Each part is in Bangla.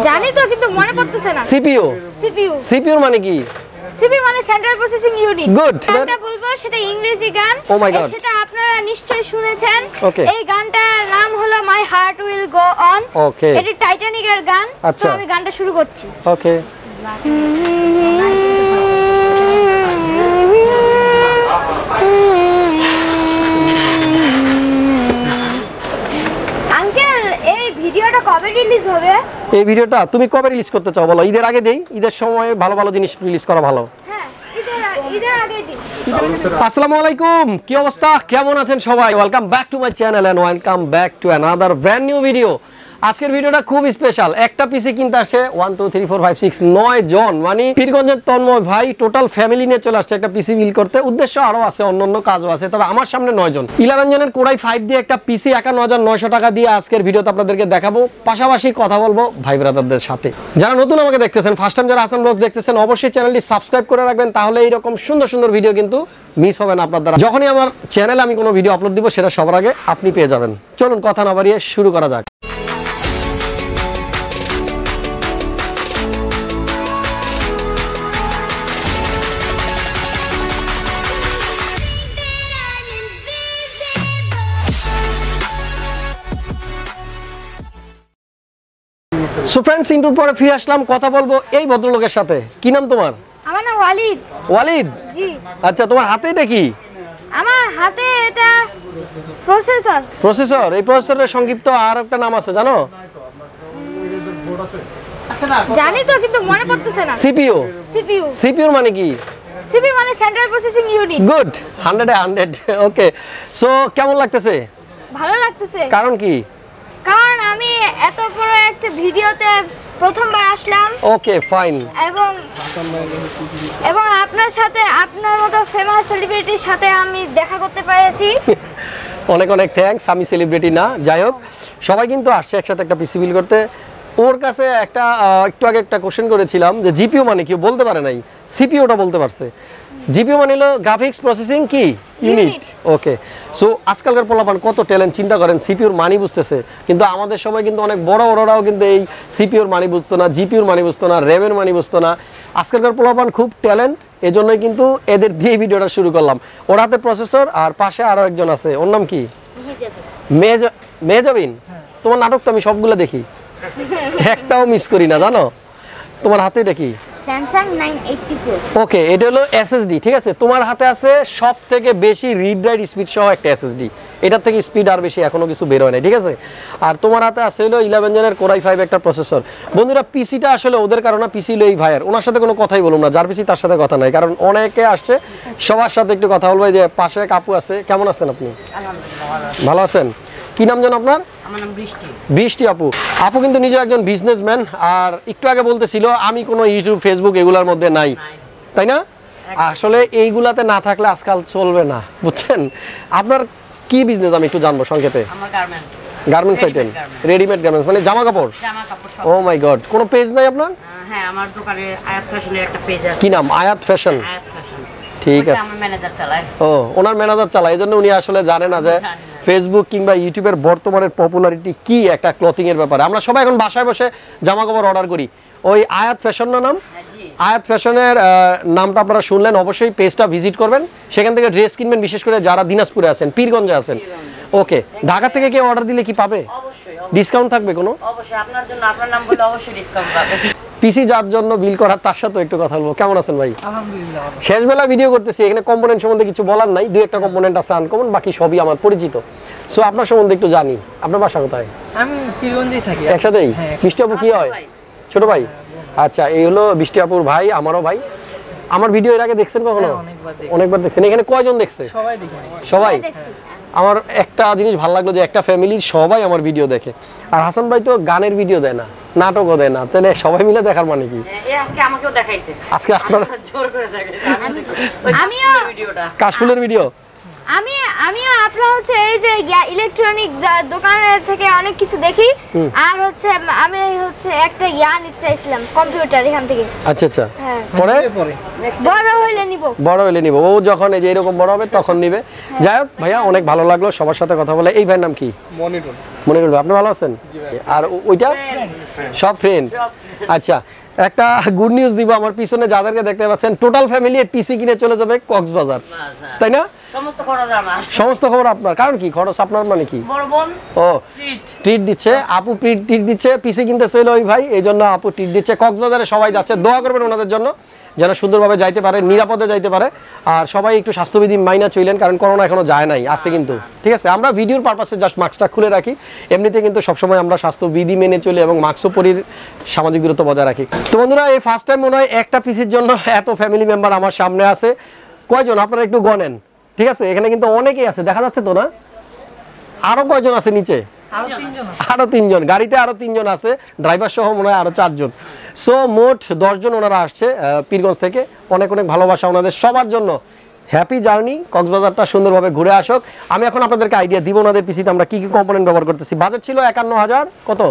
জানি তো কিন্তু মনে পড়তেছে না। সিপিইউ সিপিইউ মানে কি? সিপিইউ মানে সেন্ট্রাল প্রসেসিং ইউনিট। গুড। গানটা বলবো সেটা ইংরেজি গান। Oh my god. সেটা আপনারা নিশ্চয়ই শুনেছেন। ওকে। এই গানটার নাম হলো my heart will go on. Okay. এটা টাইটানিকের গান। তো আমি গানটা শুরু করছি। ওকে। আঙ্কেল এই ভিডিওটা কবে রিলিজ হবে? এই ভিডিওটা তুমি কবে রিলিজ করতে চাও বলো? ঈদের আগে দেই? ঈদের সময় ভালো ভালো জিনিস রিলিজ করা ভালো। হ্যাঁ, ঈদের আগে দিই। আসসালামু আলাইকুম, কি অবস্থা, কেমন আছেন সবাই? Welcome back to my channel and welcome back to another brand new video. আজকের ভিডিওটা খুব স্পেশাল। একটা পিসি কিনতে আসে 1 2 3 4 5 6 9 জন, মানে পীরগঞ্জের তন্ময় ভাই টোটাল ফ্যামিলি নিয়ে চলে আসছে একটা পিসি বিল করতে। উদ্দেশ্য আরো আছে, অন্যান্য কাজও আছে, তবে আমার সামনে 9 জন 11 জনের কোরাই 5 দিয়ে একটা পিসি 9,900 টাকা দিয়ে আজকের ভিডিওতে আপনাদেরকে দেখাবো। পাশাপাশি কথা বলবো ভাই ব্রাদারদের সাথে। যারা নতুন আমাকে দেখতেছেন, ফার্স্ট টাইম যারা হাসান ব্লগস দেখতেছেন, অবশ্যই চ্যানেলটি সাবস্ক্রাইব করে রাখবেন, তাহলে এইরকম সুন্দর সুন্দর ভিডিও কিন্তু মিস হবে না আপনার দ্বারা। যখনই আমার চ্যানেলে আমি কোনো ভিডিও আপলোড দিব সেটা সবার আগে আপনি পেয়ে যাবেন। চলুন কথা না বাড়িয়ে শুরু করা যাক। সো ফ্রেন্ডস, ইন্টুর পরে ফিরে আসলাম, কথা বলবো এই ভদ্রলোকের সাথে। কি নাম তোমার? আমার নাম ওয়ালিদ। ওয়ালিদ? জি। আচ্ছা, তোমার হাতে এটা কি? আমার হাতে এটা প্রসেসর। প্রসেসর? এই প্রসেসরের সংক্ষিপ্ত আর একটা নাম আছে জানো? জানি তো কিন্তু মনে পড়তেছে না। সিপিইউ। সিপিইউ মানে কি? সিপিইউ মানে সেন্ট্রাল প্রসেসিং ইউনিট। গুড, 100 ওকে। সো কেমন লাগতেছে? ভালো লাগতেছে। কারণ কি? কারণ আমি এত বড় একটা ভিডিওতে প্রথমবার আসলাম। ওকে, ফাইন। এবং আপনার সাথে, আপনার মতো ফেমাস সেলিব্রিটির সাথে আমি দেখা করতে পেরেছি। অনেক অনেক থ্যাঙ্কস। আমি সেলিব্রিটি না, যাই হোক, সবাই কিন্তু আসছে একসাথে একটা পিসি বিল করতে। ওর কাছে একটা একটু আগে একটা কোশ্চেন করেছিলাম যে জিপিইউ মানে কি, বলতে পারে নাই। সিপিইউটা বলতে পারছে। জিপিইউ মানে হলো গ্রাফিক্স প্রসেসিং কি ইউনিট। ওকে। সো আজকালকার পোলাপান কত ট্যালেন্ট, চিন্তা করেন, সিপিইউর মানি বুঝতেছে। কিন্তু আমাদের সময় কিন্তু অনেক বড় বড়রাও কিন্তু এই সিপিইউর মানি বুঝতো না, জিপিইউর মানি বুঝতো না, র্যামের মানি বুঝতো না। আজকালকার পোলাপান খুব ট্যালেন্ট, এজন্যই কিন্তু এদের দিয়ে ভিডিওটা শুরু করলাম। ওর হাতে প্রসেসর, আর পাশে আরো একজন আছে, ওর নাম কি? মেহজাবিন। তোমার নাটক তো আমি সবগুলো দেখি, একটাও মিস করি না, জানো? তোমার হাতে এটা কি? Samsung 980 Pro। ওকে, এটা হলো এসএসডি, ঠিক আছে? তোমার হাতে আছে সবথেকে বেশি রিড রাইট স্পিড সহ একটা এসএসডি। এটার থেকে স্পিড আর বেশি এখনো কিছু বের হয় না, ঠিক আছে? আর তোমার হাতে আছে হলো 11 জনের কোরাই 5 একটা প্রসেসর। বন্ধুরা, পিসিটা আসলে ওদের কারণে, পিসি হলো এই ভাইয়ের, ওনার সাথে কোনো কথাই বলুন না, যার পিসি তার সাথে কথা নাই, কারণ অনেকে আসছে, সবার সাথে একটু কথা বলবো। যে পাশে এক আপু আছে, কেমন আছেন আপনি? ভালো আছেন। কি নাম যেন আপনার? আমার নাম বৃষ্টি। বৃষ্টি আপু। আপু কিন্তু নিজে একজন বিজনেসম্যান, আর একটু আগে বলতেছিল আমি কোনো ইউটিউব ফেসবুক এগুলোর মধ্যে নাই, তাই না? আসলে এইগুলাতে না থাকলে আজকাল চলবে না, বুঝছেন? আপনার কি বিজনেস আমি একটু জানবো সংক্ষেপে। আমার garments. Garments item, readymade garments, মানে জামা কাপড়? জামা কাপড় সব। ও মাই গড, কোনো পেজ নাই আপনার? হ্যাঁ, আমার দোকানে আয়াত ফ্যাশনের একটা পেজ আছে। কি নাম? আয়াত ফ্যাশন। আয়াত ফ্যাশন, ঠিক আছে। আমার ম্যানেজার চালায়। ও, ওনার ম্যানেজার চালায়, এজন্য উনি আসলে জানে না যে ফেসবুক কিংবা ইউটিউবের বর্তমানের পপুলারিটি কি একটা ক্লথিং এর ব্যাপারে। আমরা সবাই এখন বাসায় বসে জামা কাপড় অর্ডার করি। ওই আয়াত ফ্যাশন না নাম? আয়াত ফ্যাশনের নামটা আপনারা শুনলেন, অবশ্যই পেজটা ভিজিট করবেন, সেখান থেকে ড্রেস কিনবেন, বিশেষ করে যারা দিনাজপুরে আছেন, পীরগঞ্জে আছেন। ওকে, ঢাকা থেকে কেউ অর্ডার দিলে কি পাবে? অবশ্যই ডিসকাউন্ট থাকবে কোনো? অবশ্যই, আপনার জন্য, আপনার নাম বলে অবশ্যই ডিসকাউন্ট পাবে। পিসি যার জন্য বিল করার, তার সাথে একটু কথা বলবো। কেমন আছেন ভাই? আলহামদুলিল্লাহ। শেষ বেলা ভিডিও করতেছি, এখানে কম্পোনেন্ট সম্বন্ধে কিছু বলার নাই, দুই একটা কম্পোনেন্ট আছে আনকমন, বাকি সবই আমার পরিচিত। সো আপনার সম্বন্ধে একটু জানি। আপনার বাসা কোথায়? আমি পীরগঞ্জেই থাকি। একসাথেই? বৃষ্টি আপু কি হয়? ছোট ভাই? আচ্ছা, এই হলো বৃষ্টি আপুর ভাই, আমারও ভাই। আমার ভিডিও এর আগে দেখছেন কখনো? অনেকবার দেখছেন। এখানে কয়জন দেখছে? সবাই দেখে। সবাই? আমার একটা জিনিস ভালো লাগলো যে একটা ফ্যামিলির সবাই আমার ভিডিও দেখে। আর হাসান ভাই তো গানের ভিডিও দেয় না, নাটকও দেয় না, তাহলে সবাই মিলে দেখার মানে কি? আজকে আমাকেও দেখাইছে। আজকে আপনারা জোর করে দেখাইছে। আমিও ভিডিওটা, কাশফুলের ভিডিও। আমিও আপনার হচ্ছে এই যে ইলেকট্রনিক দোকানের থেকে অনেক কিছু দেখি, আর হচ্ছে আমি হচ্ছে একটা নিতে চাইছিলাম কম্পিউটার এখান থেকে। আচ্ছা আচ্ছা, পরে বড় হইলে নিব। ও যখন এই যে এরকম বড় হবে তখন নিবে। যাই হোক ভাইয়া, অনেক ভালো লাগলো সবার সাথে কথা বলে। এই ভাইয়ের নাম কি? মনিরুল। মনিরুল, আপনি ভালো আছেন? আর ওইটা সব ফ্রেন্ড। আচ্ছা, একটা গুড নিউজ দিব, আমার পিছনে যাদেরকে দেখতে পাচ্ছেন টোটাল ফ্যামিলি পিসি কিনে চলে যাবে কক্সবাজার, তাই না? সমস্ত খবর আপনার। কারণ কি খরচ আপনার মানে কি? ও ট্রিট দিচ্ছে আপু, ট্রিট দিচ্ছে, পিসি কিনতে ছিল ওই ভাই, এই জন্য আপু ট্রিট দিচ্ছে। কক্সবাজারে সবাই যাচ্ছে, দোয়া করবেন ওনাদের জন্য যেন সুন্দরভাবে যাইতে পারে, নিরাপদে যাইতে পারে। আর সবাই একটু স্বাস্থ্যবিধি মাইনা চইলেন, কারণ করোনা এখনো যায় নাই, আসছে কিন্তু। ঠিক আছে, আমরা ভিডিওর পারপাসে জাস্ট মাস্কটা খুলে রাখি, এমনিতে কিন্তু সবসময় আমরা স্বাস্থ্যবিধি মেনে চলি এবং মাস্কও পরির, সামাজিক দূরত্ব বজায় রাখি। তো বন্ধুরা, এই ফার্স্ট টাইম মনে হয় একটা পিসির জন্য এত ফ্যামিলি মেম্বার আমার সামনে আছে। কয়জন আপনারা একটু গণেন, ঠিক আছে? এখানে কিন্তু অনেকেই আছে, দেখা যাচ্ছে তো না? আরো কয়জন আছে নিচে? আরো 3 জন, গাড়িতে আরো 3 জন আছে, ড্রাইভার সহ মনে হয় আরো 4 জন। সো মোট 10 জন ওনারা আসছে পীরগঞ্জ থেকে। অনেক অনেক ভালোবাসা ওনাদের সবার জন্য। হ্যাপি জার্নি, কক্সবাজারটা সুন্দরভাবে ঘুরে আসুক। আমি এখন আপনাদেরকে আইডিয়া দিব ওনাদের পিসিতে আমরা কি কি কম্পোনেন্ট ব্যবহার করতেছি। বাজেট ছিল 51,000 কত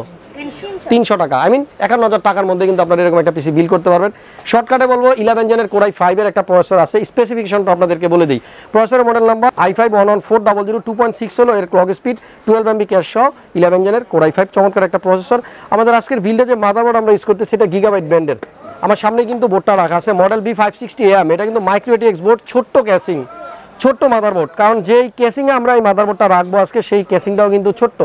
300 টাকা, আই মিন 51,000 টাকার মধ্যে কিন্তু আপনারা এরকম একটা পিসি বিল করতে পারবেন। শর্টকাটে বলবো 11 জেনের Core i5 এর একটা প্রসেসর আছে। স্পেসিফিকেশনটা আপনাদেরকে বলে দিই। প্রসেসরের মডেল নাম্বার i5-11400, 2.6 হলো এর ক্লক স্পিড, 12 MB ক্যাশ সহ 11 জেনের Core i5, চমৎকার একটা প্রসেসর। আমাদের আজকের বিল্ডে যে মাদারবোর্ড আমরা ইউজ করতেছি এটা গিগাবাইট ব্র্যান্ডের। আমার সামনে কিন্তু বোর্ডটা রাখা আছে, মডেল B560AM। এটা কিন্তু মাইক্রো ATX বোর্ড, ছোট্ট ক্যাসিং, ছোট্ট মাদারবোর্ড। কারণ যেই কেসিংয়ে আমরা এই মাদারবোর্ডটা রাখবো আজকে, সেই কেসিংটাও কিন্তু ছোট্ট,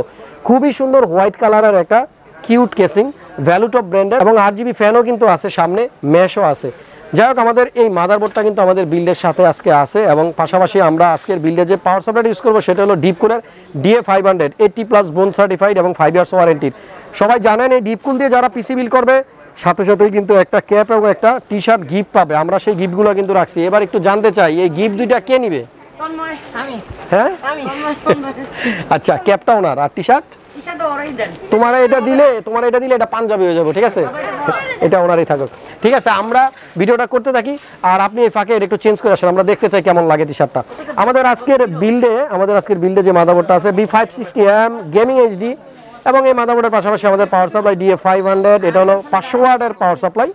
খুবই সুন্দর হোয়াইট কালারের একটা কিউট কেসিং, ভ্যালুটপ ব্র্যান্ডের, এবং RGB ফ্যানও কিন্তু আছে, সামনে মেশও আছে। যাই হোক, আমাদের এই মাদারবোর্ডটা কিন্তু আমাদের বিল্ডের সাথে আজকে আছে, এবং পাশাপাশি আমরা আজকের বিল্ডে যে পাওয়ার সাপ্লাইটা ইউজ করবো সেটা হলো ডিপ কুলার DA500, 80+ বোন সার্টিফাইড এবং 5 ইয়ার্স ওয়ারেন্টির। সবাই জানেন এই ডিপ কুল দিয়ে যারা পিসি বিল করবে সাথে সাথেই কিন্তু একটা ক্যাপ এবং একটা টি শার্ট গিফট পাবে। আমরা সেই গিফটগুলো কিন্তু রাখছি। এবার একটু জানতে চাই এই গিফট দুইটা কে নিবে? হ্যাঁ, আচ্ছা, ক্যাপটা ওনার আর টি শার্ট তোমার এটা দিলে এটা পাঞ্জাবি হয়ে যাবে, ঠিক আছে? এটা ওনারই থাকুক, ঠিক আছে? আমরা ভিডিওটা করতে থাকি আর আপনি এই ফাঁকে একটু চেঞ্জ করে আসেন, আমরা দেখতে চাই কেমন লাগে টি শার্টটা। আমাদের আজকের বিল্ডে যে মাদারবোর্ডটা আছে B560AM গেমিং HD, এবং এই মাদারবোর্ডের পাশাপাশি আমাদের পাওয়ার সাপ্লাই DA500, এটা হলো 500 ওয়াটের পাওয়ার সাপ্লাই।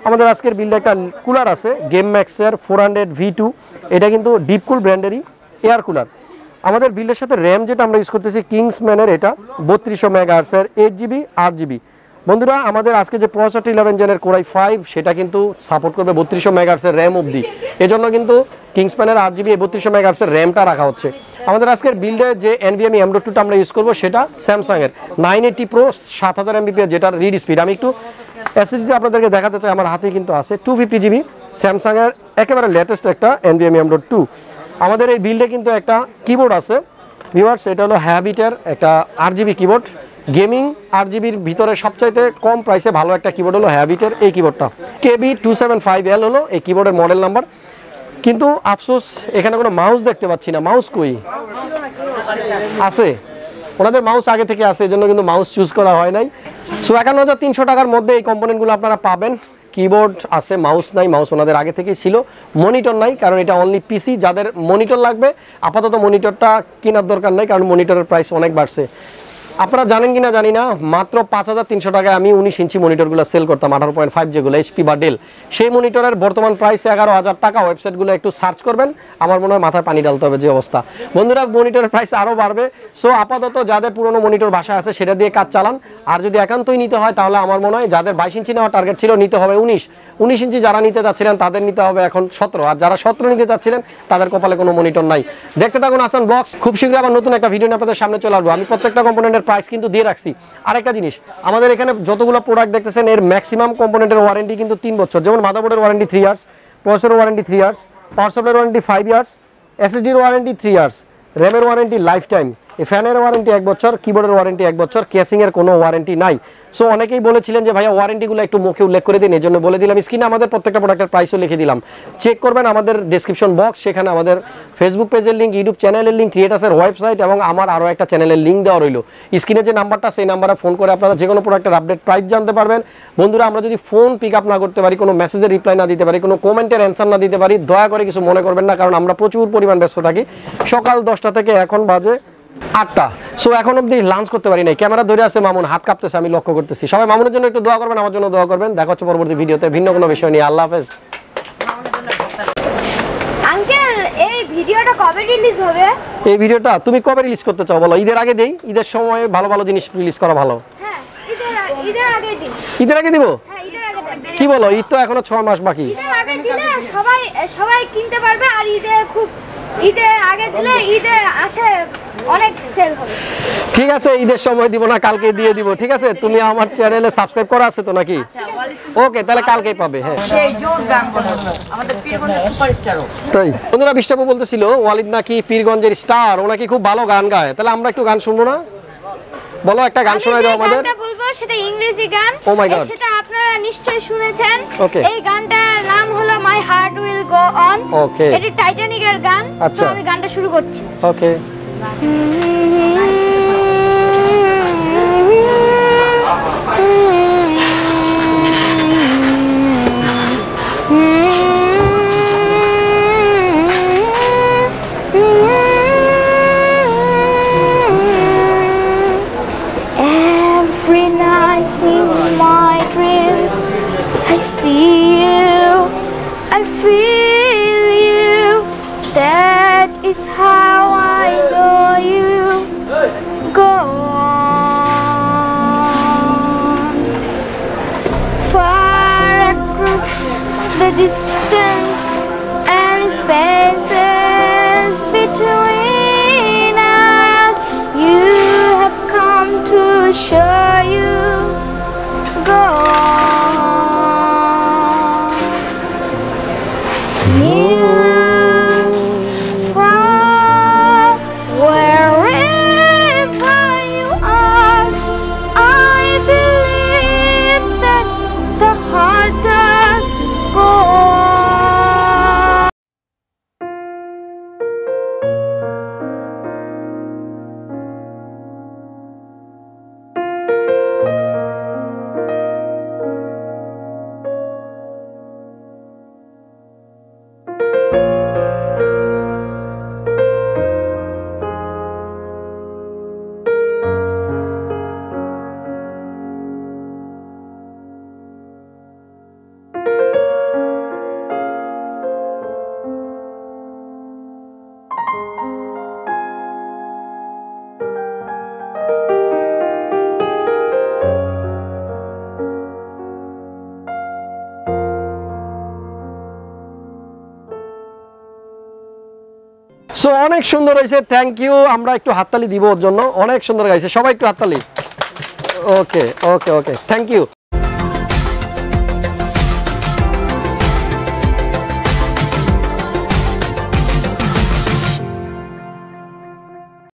আমাদের আজকের বিল্ডে একটা কুলার আছে গেম ম্যাক্সের 400 V2, এটা কিন্তু ডিপ কুল ব্র্যান্ডেরই এয়ার কুলার। আমাদের বিল্ডের সাথে র্যাম যেটা আমরা ইউজ করতেছি কিংসম্যানের, এটা 3200 MHz 8GB 8GB। বন্ধুরা, আমাদের আজকে যে প্রসেসরটি 11 জেনের Core i5 সেটা কিন্তু সাপোর্ট করবে 3200 MHz র্যাম অবধি, এজন্য কিন্তু কিংসম্যানের 8GB 3200 MHz র্যামটা রাখা হচ্ছে। আমাদের আজকের বিল্ডে যে NVMe M.2টা আমরা ইউজ করবো সেটা স্যামসাংয়ের 980 Pro 7000 MBps, যেটার রিড স্পিড। আমি একটু SSD আপনাদেরকে দেখাতে চাই, আমার হাতে কিন্তু আছে 250GB স্যামসাংয়ের একেবারে লেটেস্ট একটা NVMe M.2। আমাদের এই বিল্ডে কিন্তু একটা কিবোর্ড আছে ভিউয়ার্স, এটা হলো হ্যাবিটের একটা RGB কিবোর্ড, গেমিং RGBর ভিতরে সবচাইতে কম প্রাইসে ভালো একটা কিবোর্ড হলো হ্যাবিটের এই কিবোর্ডটা। KB275L হলো এই কিবোর্ডের মডেল নাম্বার। কিন্তু আফসোস এখানে কোনো মাউস দেখতে পাচ্ছি না। মাউস কই? আছে, ওনাদের মাউস আগে থেকে আছে, এই জন্য কিন্তু মাউস চুজ করা হয় নাই। সো 51,300 টাকার মধ্যে এই কম্পোনেন্টগুলো আপনারা পাবেন। কিবোর্ড আছে, মাউস নাই, মাউস ওনাদের আগে থেকেই ছিল। মনিটর নাই, কারণ এটা অনলি পিসি। যাদের মনিটর লাগবে আপাতত মনিটরটা কেনার দরকার নাই, কারণ মনিটরের প্রাইস অনেক বাড়ছে। আপনারা জানেন কিনা জানি না, মাত্র 5,300 টাকায় আমি 19 ইঞ্চি মনিটরগুলো সেল করতাম, 18.5 যেগুলো HP বা ডেল। সেই মনিটরের বর্তমান প্রাইস 11,000 টাকা। ওয়েবসাইটগুলো একটু সার্চ করবেন, আমার মনে হয় মাথায় পানি ডালতে হবে যে অবস্থা। বন্ধুরা, মনিটরের প্রাইস আরও বাড়বে। সো আপাতত যাদের পুরনো মনিটর বাসায় আছে সেটা দিয়ে কাজ চালান। আর যদি একান্তই নিতে হয় তাহলে আমার মনে হয় যাদের 22 ইঞ্চি নেওয়ার টার্গেট ছিল নিতে হবে 19 ইঞ্চি। যারা নিতে চাচ্ছিলেন তাদের নিতে হবে এখন 17, আর যারা 17 নিতে চাচ্ছিলেন তাদের কপালে কোনো মনিটর নাই। দেখতে থাকুন হাসান ব্লগস। খুব শীঘ্রই আবার নতুন একটা ভিডিও নিয়ে আপনাদের সামনে চলে আসবো। আমি প্রত্যেকটা কম্পোনেন্টের প্রাইস কিন্তু দিয়ে রাখছি। আরেকটা জিনিস, আমাদের এখানে যতগুলো প্রোডাক্ট দেখতেছেন এর ম্যাক্সিমাম কম্পোনেন্টের ওয়ারেন্টি কিন্তু 3 বছর। যেমন মাদারবোর্ডের ওয়ারেন্টি 3 ইয়ার্স, প্রসেসরের ওয়ারেন্টি 3 ইয়ার্স, পাওয়ার সাপ্লাইয়ের ওয়ারেন্টি 5 ইয়ার্স, SSDর ওয়ারেন্টি 3 ইয়ার্স, র্যামের ওয়ারেন্টি লাইফ টাইম, ফ্যানের ওয়ারেন্টি 1 বছর, কিবোর্ডের ওয়ারেন্টি 1 বছর, কেসিংয়ের কোনো ওয়ারেন্টি নাই। সো অনেকেই বলেছিলেন যে ভাইয়া ওয়ারেন্টিগুলো একটু মুখে উল্লেখ করে দিন, এই জন্য বলে দিলাম। স্ক্রিনে আমাদের প্রত্যেকটা প্রোডাক্টের প্রাইসও লিখে দিলাম, চেক করবেন আমাদের ডেসক্রিপশন বক্স। সেখানে আমাদের ফেসবুক পেজের লিঙ্ক, ইউটিউব চ্যানেলের লিঙ্ক, ক্রিয়েটাসের ওয়েবসাইট এবং আমার আরও একটা চ্যানেলের লিঙ্ক দেওয়া রইল। স্ক্রিনে যে নাম্বারটা, সেই নাম্বারে ফোন করে আপনারা যে কোনো প্রোডাক্টের আপডেট প্রাইস জানতে পারবেন। বন্ধুরা, আমরা যদি ফোন পিক আপ না করতে পারি, কোনো মেসেজের রিপ্লাই না দিতে পারি, কোনো কমেন্টের অ্যান্সার না দিতে পারি, দয়া করে কিছু মনে করবেন না, কারণ আমরা প্রচুর পরিমাণ ব্যস্ত থাকি। সকাল 10টা থেকে এখন বাজে 8টা। সো এখন অব্দি লাঞ্চ করতে পারি নাই। ক্যামেরা ধরে আছে মামুন, হাত কাঁপতেছে, আমি লক্ষ্য করতেছি। সবাই মামুনের জন্য একটু দোয়া করবেন, আমার জন্য দোয়া করবেন। দেখা হচ্ছে পরবর্তী ভিডিওতে ভিন্ন কোনো বিষয় নিয়ে। আল্লাহ হাফেজ। আঙ্কেল, এই ভিডিওটা কবে রিলিজ হবে? এই ভিডিওটা তুমি কবে রিলিজ করতে চাও বলো? ঈদের আগে দেই, ঈদের সময় ভালো ভালো জিনিস রিলিজ করা ভালো। হ্যাঁ, ঈদের আগে দিন। ঈদের আগে দিব? হ্যাঁ, ঈদের আগে দেন। কি বলো, ঈদ তো এখনো 6 মাস বাকি। ঈদের আগে দিলে সবাই কিনতে পারবে, আর ঈদের আগে দিলে ঈদে আসে অনেক সেল হবে। ঠিক আছে, ঈদের সময় দিব না, কালকে দিয়ে দিব। ঠিক আছে, তুমি আমার চ্যানেলে সাবস্ক্রাইব করা আছে তো নাকি? ওকে, তাহলে কালকেই পাবে। হ্যাঁ, সেই জোস গান বলে আমাদের পীরগঞ্জের সুপারস্টারও। তাই বন্ধুরা, বিষ্টাপু বলতেছিল ওয়ালিদ নাকি পীরগঞ্জের স্টার, ও নাকি খুব ভালো গান গায়। তাহলে আমরা একটু গান শুনবো না? বলো, একটা গান শোনাই দাও আমাদের। গানটা বলবো সেটা ইংরেজি গান। Oh my God. সেটা আপনারা নিশ্চয়ই শুনেছেন। Okay. এই গানটার নাম হলো my heart will go on. Okay. এটা টাইটানিকের গান। আচ্ছা। তো আমি গানটা শুরু করছি। ওকে। Every night in my dreams I see you, I feel you. That is how I know you. Go on. Far across the distance and spaces between us, you have come to show you. Go on. Near, far, wherever you are, I believe that the heart does go on. So অনেক সুন্দর হয়েছে, থ্যাংক ইউ। আমরা একটু হাততালি দিব ওর জন্য, অনেক সুন্দর গাইছে। সবাই একটু হাততালি। ওকে ওকে ওকে, থ্যাংক ইউ।